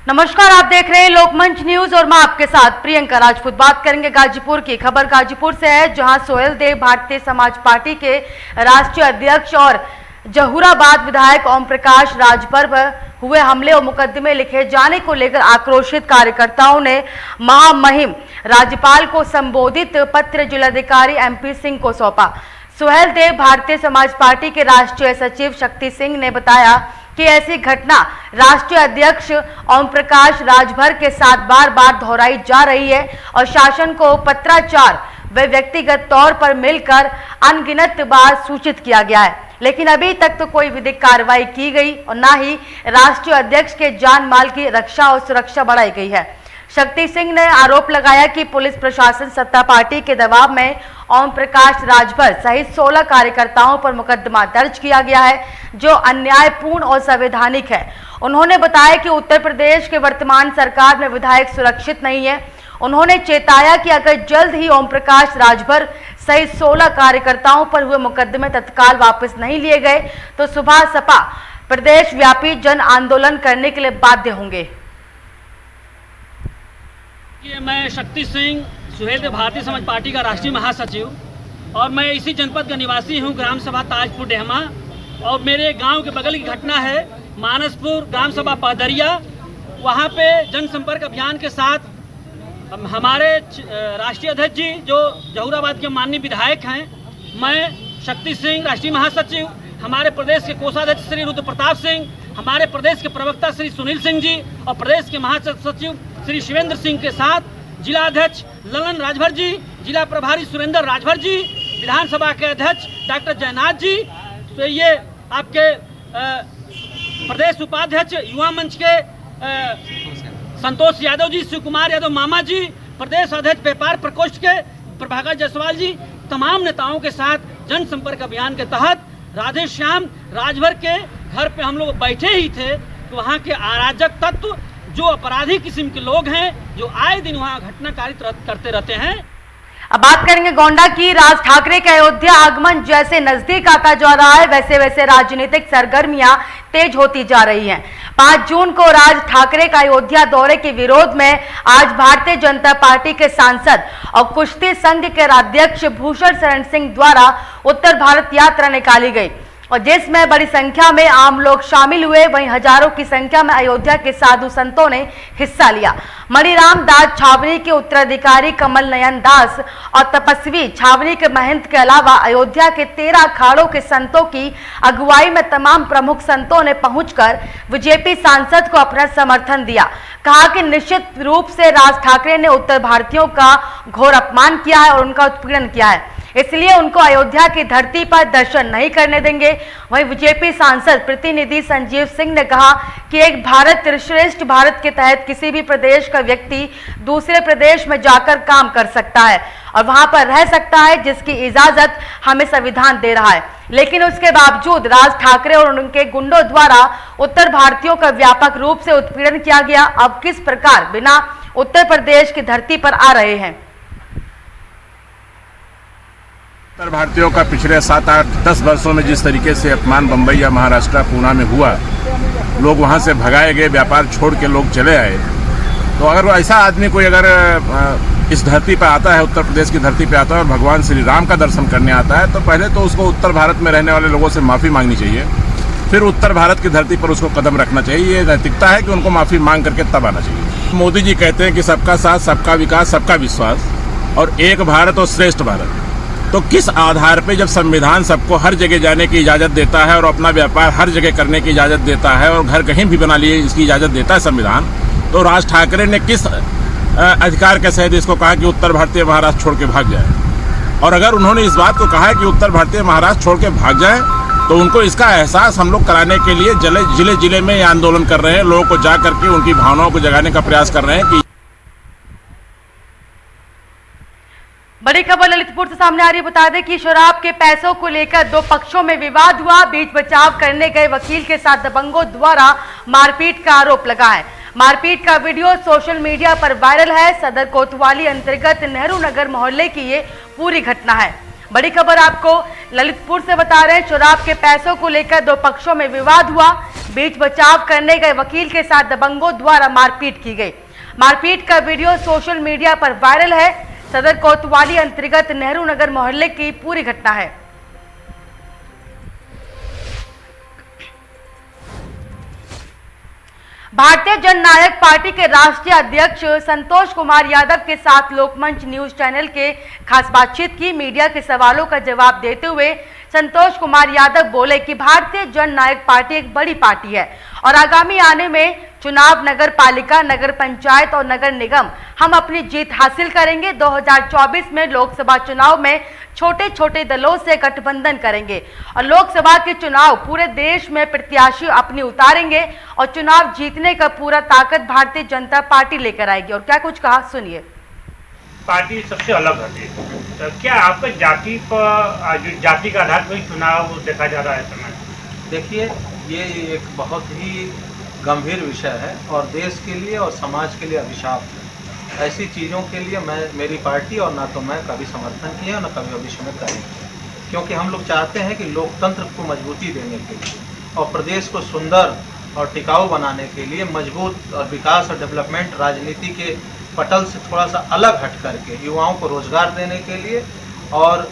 नमस्कार, आप देख रहे हैं लोकमंच न्यूज और मैं आपके साथ प्रियंका राजपूत। बात करेंगे गाजीपुर की। खबर गाजीपुर से है, जहां सोहेल देव भारतीय समाज पार्टी के राष्ट्रीय अध्यक्ष और जहूराबाद विधायक ओम प्रकाश राजभर पर हुए हमले और मुकदमे लिखे जाने को लेकर आक्रोशित कार्यकर्ताओं ने महामहिम राज्यपाल को संबोधित पत्र जिलाधिकारी MP सिंह को सौंपा। सोहेल देव भारतीय समाज पार्टी के राष्ट्रीय सचिव शक्ति सिंह ने बताया कि ऐसी घटना राष्ट्रीय अध्यक्ष ओम प्रकाश राजभर के साथ बार बार दोहराई जा रही है और शासन को पत्राचार व व्यक्तिगत तौर पर मिलकर अनगिनत बार सूचित किया गया है, लेकिन अभी तक तो कोई विधिक कार्रवाई की गई और न ही राष्ट्रीय अध्यक्ष के जान माल की रक्षा और सुरक्षा बढ़ाई गई है। शक्ति सिंह ने आरोप लगाया कि पुलिस प्रशासन सत्ता पार्टी के दबाव में ओम प्रकाश राजभर सहित 16 कार्यकर्ताओं पर मुकदमा दर्ज किया गया है, जो अन्यायपूर्ण और संवैधानिक है। उन्होंने बताया कि उत्तर प्रदेश के वर्तमान सरकार में विधायक सुरक्षित नहीं है। उन्होंने चेताया कि अगर जल्द ही ओम प्रकाश राजभर सहित 16 कार्यकर्ताओं पर हुए मुकदमे तत्काल वापस नहीं लिए गए तो सुबह सपा प्रदेश व्यापी जन आंदोलन करने के लिए बाध्य होंगे। मैं शक्ति सिंह, सोहेल देव भारतीय समाज पार्टी का राष्ट्रीय महासचिव और मैं इसी जनपद का निवासी हूं, ग्राम सभा ताजपुर डेहमा। और मेरे गांव के बगल की घटना है मानसपुर ग्राम सभा पहदरिया। वहां पे जनसंपर्क अभियान के साथ हमारे राष्ट्रीय अध्यक्ष जी जो जहूराबाद के माननीय विधायक हैं, मैं शक्ति सिंह राष्ट्रीय महासचिव, हमारे प्रदेश के कोषाध्यक्ष श्री रुद्र प्रताप सिंह, हमारे प्रदेश के प्रवक्ता श्री सुनील सिंह जी और प्रदेश के महासचिव श्री शिवेंद्र सिंह के साथ जिला अध्यक्ष ललन राजभर जी, जिला प्रभारी सुरेंद्र राजभर जी, विधानसभा के अध्यक्ष डॉक्टर जयनाथ जी, तो ये आपके प्रदेश उपाध्यक्ष युवा मंच के संतोष यादव जी, शिव कुमार यादव मामा जी, प्रदेश अध्यक्ष व्यापार प्रकोष्ठ के प्रभाकर जायसवाल जी, तमाम नेताओं के साथ जनसंपर्क अभियान के तहत राधे श्याम राजभर के घर पे हम लोग बैठे ही थे। तो वहाँ के अराजक तत्व जो अपराधी किस्म के लोग हैं, जो आए दिन वहाँ घटनाकारित करते रहते हैं। अब बात करेंगे गोंडा की। राज ठाकरे के अयोध्या आगमन जैसे नजदीक आता जा रहा है, वैसे वैसे राजनीतिक सरगर्मियां तेज होती जा रही हैं। 5 जून को राज ठाकरे का अयोध्या दौरे के विरोध में आज भारतीय जनता पार्टी के सांसद और कुश्ती संघ के अध्यक्ष भूषण शरण सिंह द्वारा उत्तर भारत यात्रा निकाली गई और जिसमें बड़ी संख्या में आम लोग शामिल हुए, वहीं हजारों की संख्या में अयोध्या के साधु संतों ने हिस्सा लिया। मणिराम दास छावनी के उत्तराधिकारी कमल नयन दास और तपस्वी छावनी के महंत के अलावा अयोध्या के 13 अखाड़ों के संतों की अगुवाई में तमाम प्रमुख संतों ने पहुंचकर बीजेपी सांसद को अपना समर्थन दिया। कहा कि निश्चित रूप से राज ठाकरे ने उत्तर भारतीयों का घोर अपमान किया है और उनका उत्पीड़न किया है, इसलिए उनको अयोध्या की धरती पर दर्शन नहीं करने देंगे। वहीं बीजेपी सांसद प्रतिनिधि संजीव सिंह ने कहा कि एक भारत श्रेष्ठ भारत के तहत किसी भी प्रदेश का व्यक्ति दूसरे प्रदेश में जाकर काम कर सकता है और वहां पर रह सकता है, जिसकी इजाजत हमें संविधान दे रहा है, लेकिन उसके बावजूद राज ठाकरे और उनके गुंडों द्वारा उत्तर भारतीयों का व्यापक रूप से उत्पीड़न किया गया। अब किस प्रकार बिना उत्तर प्रदेश की धरती पर आ रहे हैं। उत्तर भारतीयों का पिछले 7-8-10 वर्षों में जिस तरीके से अपमान बम्बई या महाराष्ट्र पूना में हुआ, लोग वहां से भगाए गए, व्यापार छोड़ के लोग चले आए। तो अगर ऐसा आदमी कोई अगर इस धरती पर आता है, उत्तर प्रदेश की धरती पर आता है और भगवान श्री राम का दर्शन करने आता है, तो पहले तो उसको उत्तर भारत में रहने वाले लोगों से माफ़ी मांगनी चाहिए, फिर उत्तर भारत की धरती पर उसको कदम रखना चाहिए। ये नैतिकता है कि उनको माफ़ी मांग करके तब आना चाहिए। मोदी जी कहते हैं कि सबका साथ, सबका विकास, सबका विश्वास और एक भारत और श्रेष्ठ भारत। तो किस आधार पे जब संविधान सबको हर जगह जाने की इजाज़त देता है और अपना व्यापार हर जगह करने की इजाज़त देता है और घर कहीं भी बना लिए इसकी इजाज़त देता है संविधान, तो राज ठाकरे ने किस अधिकार के सहित इसको कहा कि उत्तर भारतीय महाराष्ट्र छोड़ के भाग जाए। और अगर उन्होंने इस बात को कहा है कि उत्तर भारतीय महाराष्ट्र छोड़ के भाग जाए, तो उनको इसका एहसास हम लोग कराने के लिए जिले जिले में ये आंदोलन कर रहे हैं, लोगों को जा करके उनकी भावनाओं को जगाने का प्रयास कर रहे हैं कि बड़ी खबर ललितपुर से सामने आ रही है। बता दें कि शराब के पैसों को लेकर 2 पक्षों में विवाद हुआ। बीच बचाव करने गए वकील के साथ दबंगों द्वारा मारपीट का आरोप लगा है। मारपीट का वीडियो सोशल मीडिया पर वायरल है। सदर कोतवाली अंतर्गत नेहरू नगर मोहल्ले की ये पूरी घटना है। बड़ी खबर आपको ललितपुर से बता रहे हैं। शराब के पैसों को लेकर 2 पक्षों में विवाद हुआ। बीच बचाव करने गए वकील के साथ दबंगों द्वारा मारपीट की गई। मारपीट का वीडियो सोशल मीडिया पर वायरल है। सदर कोतवाली अंतर्गत नेहरू नगर मोहल्ले की पूरी घटना है। भारतीय जननायक पार्टी के राष्ट्रीय अध्यक्ष संतोष कुमार यादव के साथ लोकमंच न्यूज चैनल के खास बातचीत की। मीडिया के सवालों का जवाब देते हुए संतोष कुमार यादव बोले कि भारतीय जननायक पार्टी एक बड़ी पार्टी है और आगामी आने में चुनाव नगर पालिका, नगर पंचायत और नगर निगम हम अपनी जीत हासिल करेंगे। 2024 में लोकसभा चुनाव में छोटे छोटे दलों से गठबंधन करेंगे और लोकसभा के चुनाव पूरे देश में प्रत्याशी अपनी उतारेंगे और चुनाव जीतने का पूरा ताकत भारतीय जनता पार्टी लेकर आएगी। और क्या कुछ कहा, सुनिए। पार्टी सबसे अलग है, तो क्या आपका जाति पर जो जाति का आधार पर चुनाव देखा जा रहा है समय? देखिए, ये एक बहुत ही गंभीर विषय है और देश के लिए और समाज के लिए अभिशाप है। ऐसी चीज़ों के लिए मेरी पार्टी और ना तो मैं कभी समर्थन किया ना कभी भविष्य में करेंगे, क्योंकि हम लोग चाहते हैं कि लोकतंत्र को मजबूती देने के लिए और प्रदेश को सुंदर और टिकाऊ बनाने के लिए मजबूत और विकास और डेवलपमेंट राजनीति के पटल से थोड़ा सा अलग हट करके युवाओं को रोजगार देने के लिए और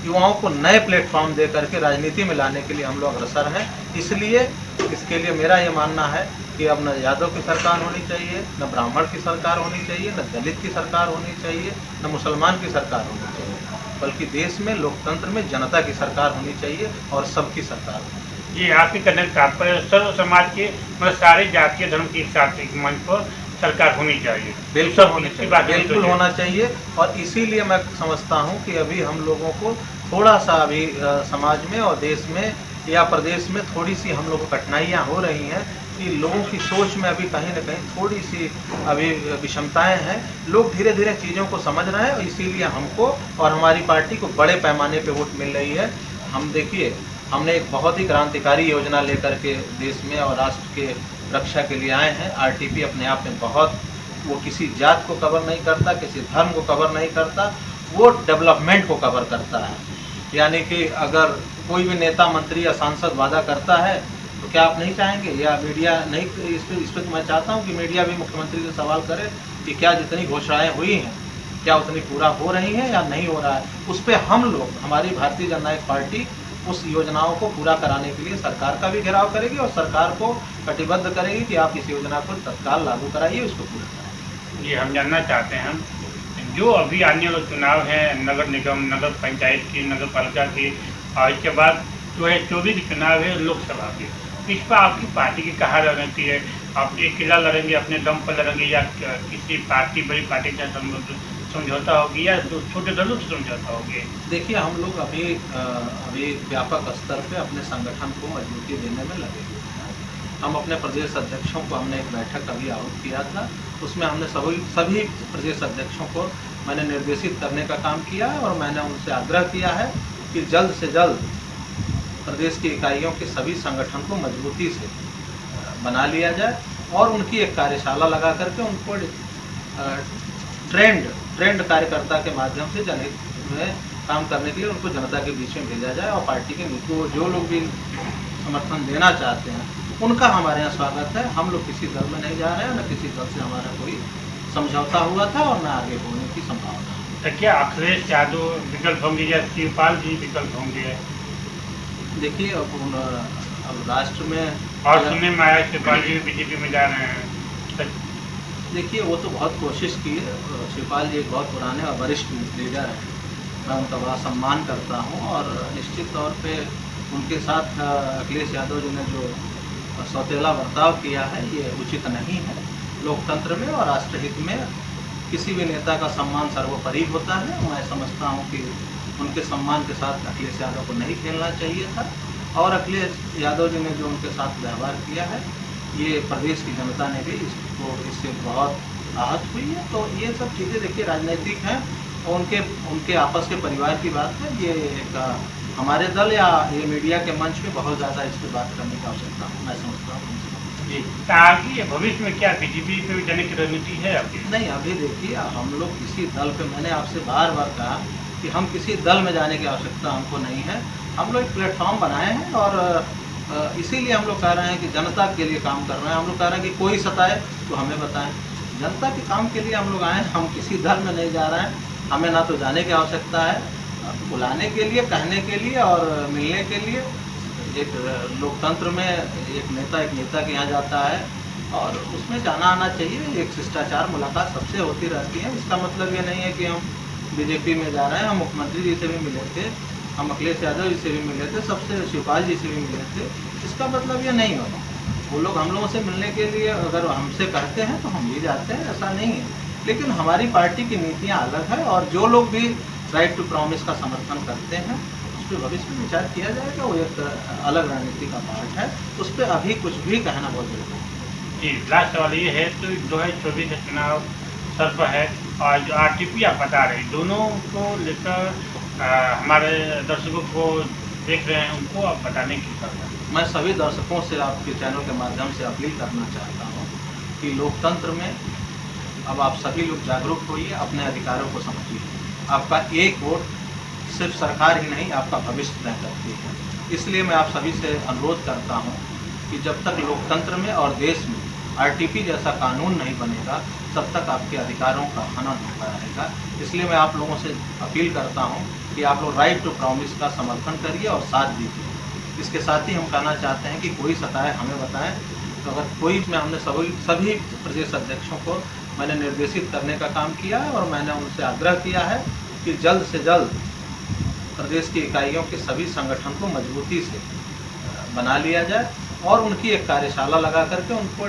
युवाओं को नए प्लेटफॉर्म दे करके राजनीति में लाने के लिए हम लोग अग्रसर हैं। इसलिए इसके लिए मेरा ये मानना है कि अब न यादव की सरकार होनी चाहिए, न ब्राह्मण की सरकार होनी चाहिए, न दलित की सरकार होनी चाहिए, न मुसलमान की सरकार होनी चाहिए, बल्कि देश में लोकतंत्र में जनता की सरकार होनी चाहिए और सबकी सरकार होनी चाहिए। ये आपके कहने का तात्पर्य सर्व समाज के मतलब सारे जातीय धर्म के साथ एक मंच पर सरकार होनी चाहिए। बिल्कुल होनी चाहिए, बिल्कुल होना चाहिए। और इसीलिए मैं समझता हूँ कि अभी हम लोगों को थोड़ा सा अभी समाज में और देश में या प्रदेश में थोड़ी सी हम लोग को कठिनाइयाँ हो रही हैं कि लोगों की सोच में अभी कहीं न कहीं थोड़ी सी अभी विषमताएं हैं। लोग धीरे धीरे चीज़ों को समझ रहे हैं और इसीलिए हमको और हमारी पार्टी को बड़े पैमाने पे वोट मिल रही है। हम देखिए, हमने एक बहुत ही क्रांतिकारी योजना लेकर के देश में और राष्ट्र के रक्षा के लिए आए हैं। आरटीपी अपने आप में बहुत, वो किसी जात को कवर नहीं करता, किसी धर्म को कवर नहीं करता, वो डेवलपमेंट को कवर करता है। यानी कि अगर कोई भी नेता, मंत्री या सांसद वादा करता है तो क्या आप नहीं चाहेंगे या मीडिया नहीं, इस पर मैं चाहता हूँ कि मीडिया भी मुख्यमंत्री से सवाल करे कि क्या जितनी घोषणाएं हुई हैं क्या उतनी पूरा हो रही हैं या नहीं हो रहा है। उस पर हम लोग, हमारी भारतीय जननायक पार्टी उस योजनाओं को पूरा कराने के लिए सरकार का भी घेराव करेगी और सरकार को कटिबद्ध करेगी कि आप इस योजना को तत्काल लागू कराइए, उसको पूरा कराइए। ये हम जानना चाहते हैं, जो अभी आने वाले चुनाव है नगर निगम, नगर पंचायत की, नगर पालिका की और इसके बाद जो है 24 के चुनाव है लोकसभा के, इस पर आपकी पार्टी की कहाँ रणनीति है? आप एक किला लड़ेंगे, अपने दम पर लड़ेंगे या किसी पार्टी, बड़ी पार्टी के साथ समझौता होगी या छोटे दलों से समझौता होगी? देखिए, हम लोग अभी व्यापक स्तर पे अपने संगठन को मजबूती देने में लगे हुए हैं। हम अपने प्रदेश अध्यक्षों को, हमने एक बैठक अभी आहूत किया था, उसमें हमने सभी प्रदेश अध्यक्षों को मैंने निर्देशित करने का काम किया है और मैंने उनसे आग्रह किया है कि जल्द से जल्द प्रदेश की इकाइयों के सभी संगठन को मजबूती से बना लिया जाए और उनकी एक कार्यशाला लगा करके उनको ट्रेंड कार्यकर्ता के माध्यम से जनहित में काम करने के लिए उनको जनता के बीच में भेजा जाए और पार्टी के नीति को जो लोग भी समर्थन देना चाहते हैं उनका हमारे यहाँ स्वागत है। हम लोग किसी दल में नहीं जा रहे हैं, न किसी दल से हमारा कोई समझौता हुआ था और न आगे होने की संभावना। तो क्या अखिलेश यादव विकल्प होंगे या शिवपाल जी विकल्प होंगे? देखिए, अब राष्ट्र में और सुनने में आया शिवपाल जी बीजेपी में जा रहे हैं। देखिए, वो तो बहुत कोशिश की है। शिवपाल जी एक बहुत पुराने और वरिष्ठ लीडर हैं, मैं उनका बड़ा सम्मान करता हूँ और निश्चित तौर पे उनके साथ अखिलेश यादव जी ने जो सौतेला बर्ताव किया है ये उचित नहीं है। लोकतंत्र में और राष्ट्रहित में किसी भी नेता का सम्मान सर्वोपरि होता है। मैं समझता हूँ कि उनके सम्मान के साथ अखिलेश यादव को नहीं खेलना चाहिए था और अखिलेश यादव जी ने जो उनके साथ व्यवहार किया है ये प्रदेश की जनता ने भी इससे बहुत आहत हुई है। तो ये सब चीज़ें देखिए राजनीतिक हैं और उनके आपस के परिवार की बात है। ये एक हमारे दल या ये मीडिया के मंच पे बहुत ज़्यादा इस पर बात करने की आवश्यकता है, मैं समझता हूँ। जी, आगे भविष्य में क्या बीजेपी पे जाने की रणनीति है आपकी? नहीं, अभी देखिए, हम लोग किसी दल पे, मैंने आपसे बार बार कहा कि हम किसी दल में जाने की आवश्यकता हमको नहीं है। हम लोग एक प्लेटफॉर्म बनाए हैं और इसीलिए हम लोग कह रहे हैं कि जनता के लिए काम कर रहे हैं। हम लोग कह रहे हैं कि कोई सताए तो हमें बताएं। जनता के काम के लिए हम लोग आए हैं, हम किसी दल में नहीं जा रहे हैं। हमें ना तो जाने की आवश्यकता है, बुलाने के लिए, कहने के लिए और मिलने के लिए। एक लोकतंत्र में एक नेता के यहाँ जाता है और उसमें जाना आना चाहिए। एक शिष्टाचार मुलाकात सबसे होती रहती है। इसका मतलब ये नहीं है कि हम बीजेपी में जा रहे हैं। हम मुख्यमंत्री जी से भी मिले थे, हम अखिलेश यादव जी से भी मिले थे, सबसे शिवपाल जी से भी मिले थे। इसका मतलब ये नहीं होगा। वो लोग हम लोगों से मिलने के लिए अगर हमसे कहते हैं तो हम भी जाते हैं, ऐसा नहीं है। लेकिन हमारी पार्टी की नीतियाँ अलग है और जो लोग भी राइट टू प्रॉमिस का समर्थन करते हैं उस पर भविष्य में विचार किया जाएगा। वो एक अलग रणनीति का पार्ट है, उस पर अभी कुछ भी कहना बहुत जरूरी है। जी, लास्ट सवाल ये है तो 2024 का चुनाव सर पर है और जो आरटीपी आप बता रहे दोनों को लेकर हमारे दर्शकों को देख रहे हैं, उनको आप बताने की जरूरत है। मैं सभी दर्शकों से आपके चैनल के माध्यम से अपील करना चाहता हूँ कि लोकतंत्र में अब आप सभी लोग जागरूक होइए, अपने अधिकारों को समझिए। आपका एक वोट सिर्फ सरकार ही नहीं, आपका भविष्य तय करती है। इसलिए मैं आप सभी से अनुरोध करता हूँ कि जब तक लोकतंत्र में और देश में आरटीपी जैसा कानून नहीं बनेगा तब तक आपके अधिकारों का हनन होता रहेगा। इसलिए मैं आप लोगों से अपील करता हूँ कि आप लोग राइट टू प्रॉमिस का समर्थन करिए और साथ दीजिए। इसके साथ ही हम कहना चाहते हैं कि कोई सताए हमें बताएं। तो अगर कोई में हमने सभी प्रदेश अध्यक्षों को मैंने निर्देशित करने का काम किया है और मैंने उनसे आग्रह किया है कि जल्द से जल्द प्रदेश की इकाइयों के सभी संगठन को मजबूती से बना लिया जाए और उनकी एक कार्यशाला लगा करके उनको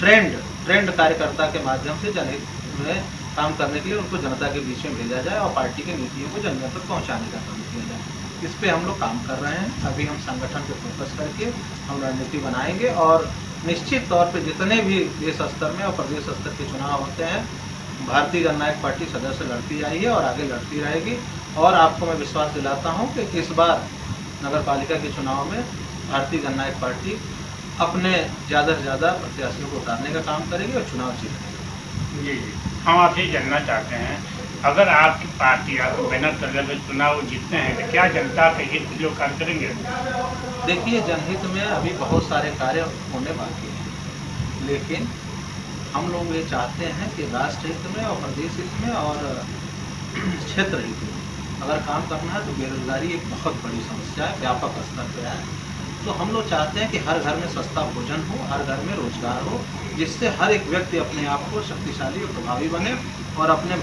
ट्रेंड कार्यकर्ता के माध्यम से जनहित में काम करने के लिए उनको जनता के बीच में भेजा जाए और पार्टी की नीतियों को जनता तक पहुंचाने का काम किया जाए। इस पे हम लोग काम कर रहे हैं। अभी हम संगठन पे फोकस करके हम रणनीति बनाएंगे और निश्चित तौर पे जितने भी देश स्तर में और प्रदेश स्तर के चुनाव होते हैं, भारतीय जननायक पार्टी सदस्य लड़ती आई है और आगे लड़ती रहेगी। और आपको मैं विश्वास दिलाता हूँ कि इस बार नगर पालिका के चुनाव में भारतीय जननायक पार्टी अपने ज़्यादा से ज़्यादा प्रत्याशियों को उतारने का काम करेगी और चुनाव जीतेगी। जी, हम आपसे जानना चाहते हैं, अगर आपकी पार्टी आपको बैनर कर लेकर चुनाव जीतते हैं तो क्या जनता के हित के लिए कार्य करेंगे? देखिए, जनहित में अभी बहुत सारे कार्य होने बाकी हैं, लेकिन हम लोग ये चाहते हैं कि राष्ट्र हित में और प्रदेश हित में और क्षेत्र हित में अगर काम करना है तो बेरोजगारी एक बहुत बड़ी समस्या है, व्यापक स्तर पर है। तो हम लोग चाहते हैं कि हर घर में सस्ता भोजन हो, हर घर में रोजगार हो, जिससे हर एक व्यक्ति अपने आप को शक्तिशाली और प्रभावी बने और अपने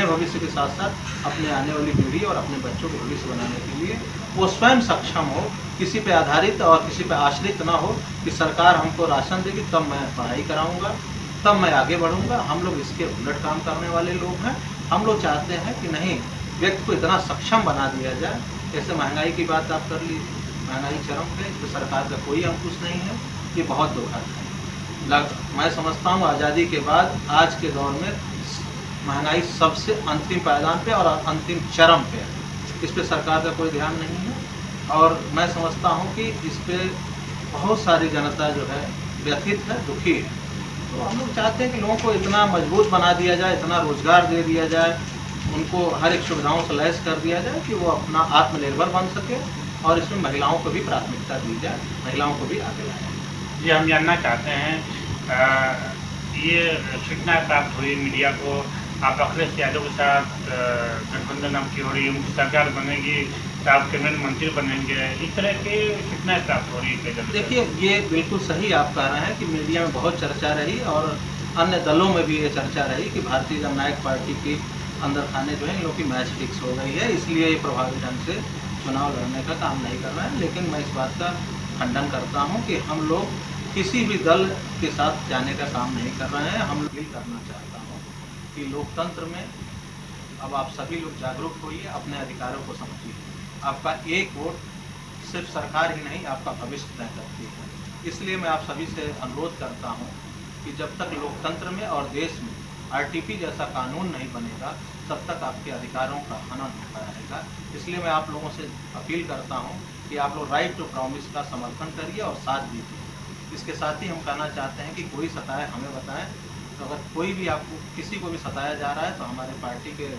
भविष्य के साथ साथ अपने आने वाली पीढ़ी और अपने बच्चों को भविष्य बनाने के लिए वो स्वयं सक्षम हो, किसी पे आधारित और किसी पे आश्रित ना हो कि सरकार हमको राशन देगी तब मैं पढ़ाई कराऊंगा, तब मैं आगे बढ़ूंगा। हम लोग इसके उलट काम करने वाले लोग हैं। हम लोग चाहते हैं कि नहीं, व्यक्ति को इतना सक्षम बना दिया जाए। जैसे महंगाई की बात आप कर लीजिए, महंगाई चरम पे, तो सरकार का कोई अंकुश नहीं है, ये बहुत दुखद है। मैं समझता हूँ आज़ादी के बाद आज के दौर में महंगाई सबसे अंतिम पायदान पे और अंतिम चरम पे है। इस पे सरकार का कोई ध्यान नहीं है और मैं समझता हूँ कि इस पे बहुत सारी जनता जो है व्यथित है, दुखी है। तो हम लोग चाहते हैं कि लोगों को इतना मजबूत बना दिया जाए, इतना रोजगार दे दिया जाए, उनको हर एक सुविधाओं से लैस कर दिया जाए कि वो अपना आत्मनिर्भर बन सके और इसमें महिलाओं को भी प्राथमिकता दी जाए, महिलाओं को भी आगे लाया जाए। जी, हम जानना चाहते हैं, ये सूचना प्राप्त हुई मीडिया को, आप अखिलेश यादव के साथ गठबंधन आपकी हो रही है, उनकी सरकार बनेगी तो आप कैबिनेट मंत्री बनेंगे, इस तरह की सूचनाएं प्राप्त हो रही है। देखिए, ये बिल्कुल सही आप कह रहे हैं कि मीडिया में बहुत चर्चा रही और अन्य दलों में भी ये चर्चा रही कि भारतीय जननायक पार्टी की अंदर खाने जो है इन लोग की मैच फिक्स हो गई है, इसलिए ये प्रभावी ढंग से चुनाव लड़ने का काम नहीं कर रहे हैं। लेकिन मैं इस बात का खंडन करता हूं कि हम लोग किसी भी दल के साथ जाने का काम नहीं कर रहे हैं। हम लोग ये करना चाहता हूं कि लोकतंत्र में अब आप सभी लोग जागरूक होइए, अपने अधिकारों को समझिए। आपका एक वोट सिर्फ सरकार ही नहीं, आपका भविष्य तय करती है। इसलिए मैं आप सभी से अनुरोध करता हूँ कि जब तक लोकतंत्र में और देश में आरटीपी जैसा कानून नहीं बनेगा तब तक आपके अधिकारों का हनन होता रहेगा। इसलिए मैं आप लोगों से अपील करता हूं कि आप लोग राइट टू प्रॉमिस का समर्थन करिए और साथ दीजिए। इसके साथ ही हम कहना चाहते हैं कि कोई सताए हमें बताएं। तो अगर कोई भी आपको किसी को भी सताया जा रहा है तो हमारे पार्टी के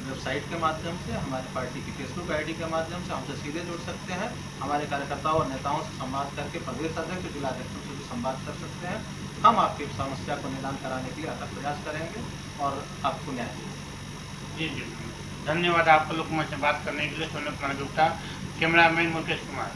वेबसाइट के माध्यम से, हमारे पार्टी की फेसबुक आईडी के माध्यम से हमसे सीधे जुड़ सकते हैं। हमारे कार्यकर्ताओं और नेताओं से संवाद करके प्रदेश अध्यक्ष, जिला अध्यक्षों से भी संवाद कर सकते हैं। हम आपकी समस्या को निदान कराने के लिए अथक प्रयास करेंगे और आपको न्याय देंगे। जी, धन्यवाद आपको लोकमंच से बात करने के लिए। सोनू कुमार गुप्ता, कैमरामैन मुकेश कुमार।